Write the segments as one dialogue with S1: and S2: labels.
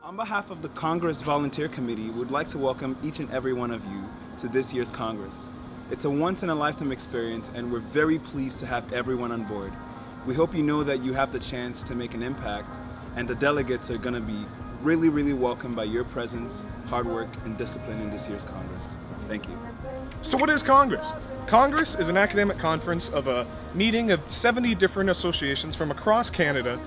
S1: On behalf of the Congress Volunteer Committee, we would like to welcome each and every one of you to this year's Congress. It's a once-in-a-lifetime experience, and we're very pleased to have everyone on board. We hope you know that you have the chance to make an impact, and the delegates are going to be really welcomed by your presence, hard work, and discipline in this year's Congress. Thank you.
S2: So what is Congress? Congress is an academic conference of a meeting of 70 different associations from across Canada,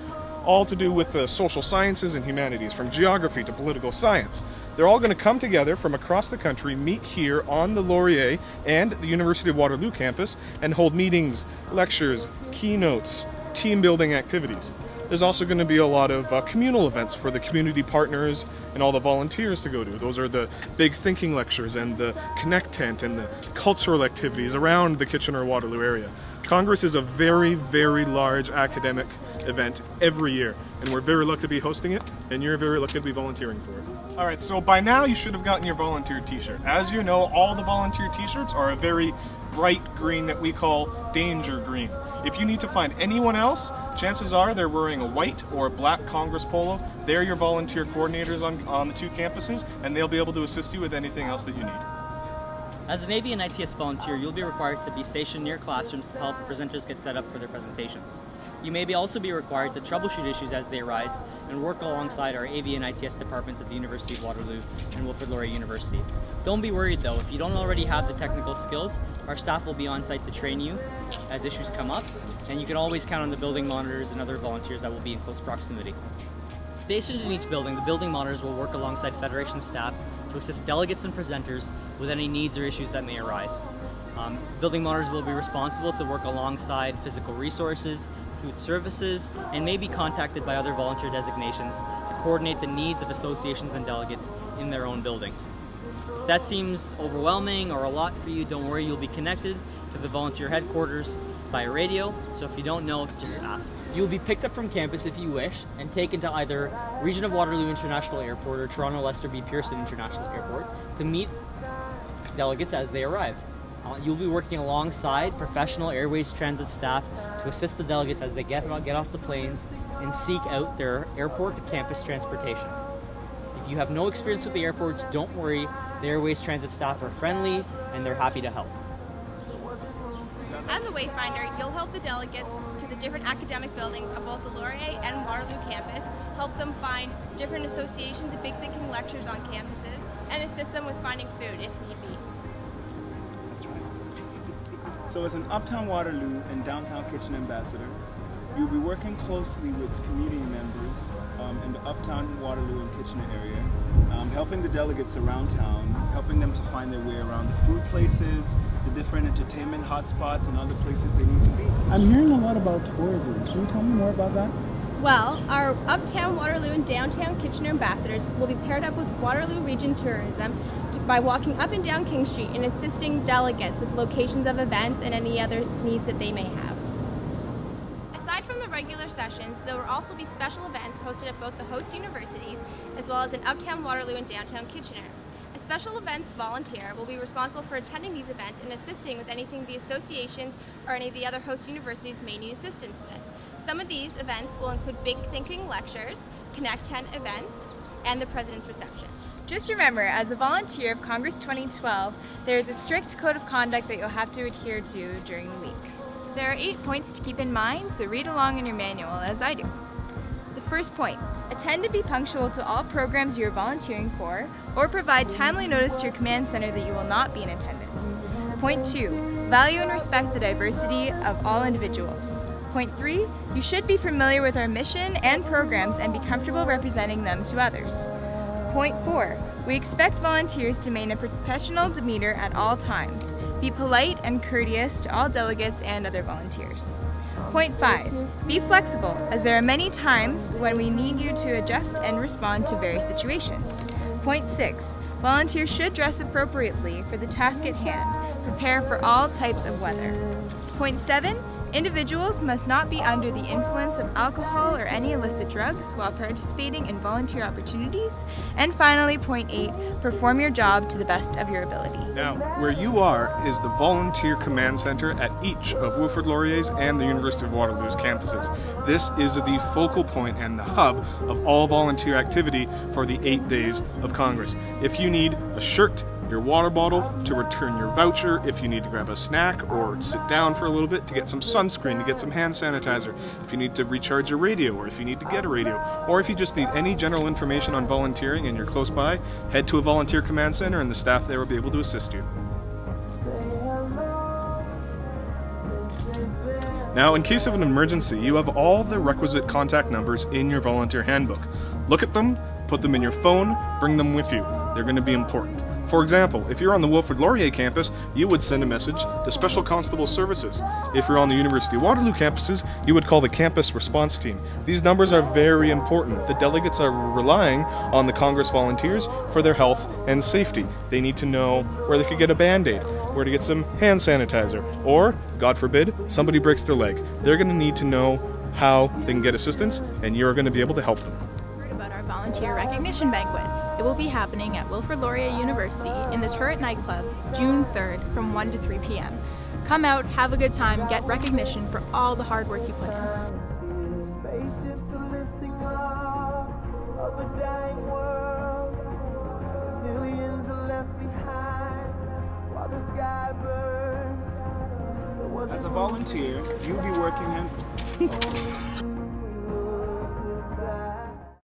S2: all to do with the social sciences and humanities, from geography to political science. They're all going to come together from across the country, meet here on the Laurier and the University of Waterloo campus, and hold meetings, lectures, keynotes, team building activities. There's also going to be a lot of communal events for the community partners and all the volunteers to go to. Those are the big thinking lectures and the Connect tent and the cultural activities around the Kitchener-Waterloo area. Congress is a very large academic event every year, and we're very lucky to be hosting it, and you're very lucky to be volunteering for it. All right, so by now you should have gotten your volunteer t-shirt. As you know, all the volunteer t-shirts are a very bright green that we call danger green. If you need to find anyone else, chances are they're wearing a white or a black Congress polo. They're your volunteer coordinators on the two campuses, and they'll be able to assist you with anything else that you need.
S3: As an AV and ITS volunteer, you'll be required to be stationed near classrooms to help presenters get set up for their presentations. You may also be required to troubleshoot issues as they arise and work alongside our AV and ITS departments at the University of Waterloo and Wilfrid Laurier University. Don't be worried though, if you don't already have the technical skills, our staff will be on site to train you as issues come up, and you can always count on the building monitors and other volunteers that will be in close proximity. Stationed in each building, the building monitors will work alongside Federation staff to assist delegates and presenters with any needs or issues that may arise. Building monitors will be responsible to work alongside physical resources, food services, and may be contacted by other volunteer designations to coordinate the needs of associations and delegates in their own buildings. If that seems overwhelming or a lot for you, don't worry, you'll be connected to the volunteer headquarters by radio, so if you don't know, just ask. You will be picked up from campus if you wish and taken to either Region of Waterloo International Airport or Toronto Lester B. Pearson International Airport to meet delegates as they arrive. You'll be working alongside professional Airways transit staff to assist the delegates as they get off the planes and seek out their airport to campus transportation. If you have no experience with the airports, don't worry, the Airways transit staff are friendly and they're happy to help.
S4: As a wayfinder, you'll help the delegates to the different academic buildings of both the Laurier and Waterloo campus, help them find different associations and big thinking lectures on campuses, and assist them with finding food if need be.
S1: That's right. So as an Uptown Waterloo and Downtown Kitchener ambassador, you'll be working closely with community members in the Uptown, Waterloo, and Kitchener area, helping the delegates around town, helping them to find their way around the food places, the different entertainment hotspots, and other places they need to be. I'm hearing a lot about tourism. Can you tell me more about that?
S4: Well, our Uptown, Waterloo, and Downtown Kitchener ambassadors will be paired up with Waterloo Region Tourism by walking up and down King Street and assisting delegates with locations of events and any other needs that they may have. Aside from the regular sessions, there will also be special events hosted at both the host universities as well as in Uptown, Waterloo, and Downtown Kitchener. A special events volunteer will be responsible for attending these events and assisting with anything the associations or any of the other host universities may need assistance with. Some of these events will include big thinking lectures, Connect tent events, and the President's Receptions.
S5: Just remember, as a volunteer of Congress 2012, there is a strict code of conduct that you'll have to adhere to during the week. There are 8 points to keep in mind, so read along in your manual as I do. The first point, attend and be punctual to all programs you are volunteering for, or provide timely notice to your command center that you will not be in attendance. Point 2, value and respect the diversity of all individuals. Point 3, you should be familiar with our mission and programs and be comfortable representing them to others. Point 4, we expect volunteers to maintain a professional demeanor at all times. Be polite and courteous to all delegates and other volunteers. Point 5, be flexible, as there are many times when we need you to adjust and respond to various situations. Point 6, volunteers should dress appropriately for the task at hand. Prepare for all types of weather. Point 7, Individuals must not be under the influence of alcohol or any illicit drugs while participating in volunteer opportunities. And finally, point 8, perform your job to the best of your ability.
S2: Now, where you are is the Volunteer Command Center at each of Wilfrid Laurier's and the University of Waterloo's campuses. This is the focal point and the hub of all volunteer activity for the 8 days of Congress. If you need a shirt, your water bottle, to return your voucher, if you need to grab a snack or sit down for a little bit to get some sunscreen, to get some hand sanitizer, if you need to recharge your radio, or if you need to get a radio, or if you just need any general information on volunteering and you're close by, head to a volunteer command center and the staff there will be able to assist you. Now, in case of an emergency, you have all the requisite contact numbers in your volunteer handbook. Look at them, put them in your phone, bring them with you. They're going to be important. For example, if you're on the Wilfrid Laurier campus, you would send a message to Special Constable Services. If you're on the University of Waterloo campuses, you would call the campus response team. These numbers are very important. The delegates are relying on the Congress volunteers for their health and safety. They need to know where they could get a Band-Aid, where to get some hand sanitizer, or, God forbid, somebody breaks their leg. They're going to need to know how they can get assistance, and you're going to be able to help them.
S6: Heard about our volunteer recognition banquet. It will be happening at Wilfrid Laurier University in the Turret nightclub, June 3rd from 1 to 3 p.m. Come out, have a good time, get recognition for all the hard work you put in.
S1: As a volunteer, you'll be working in...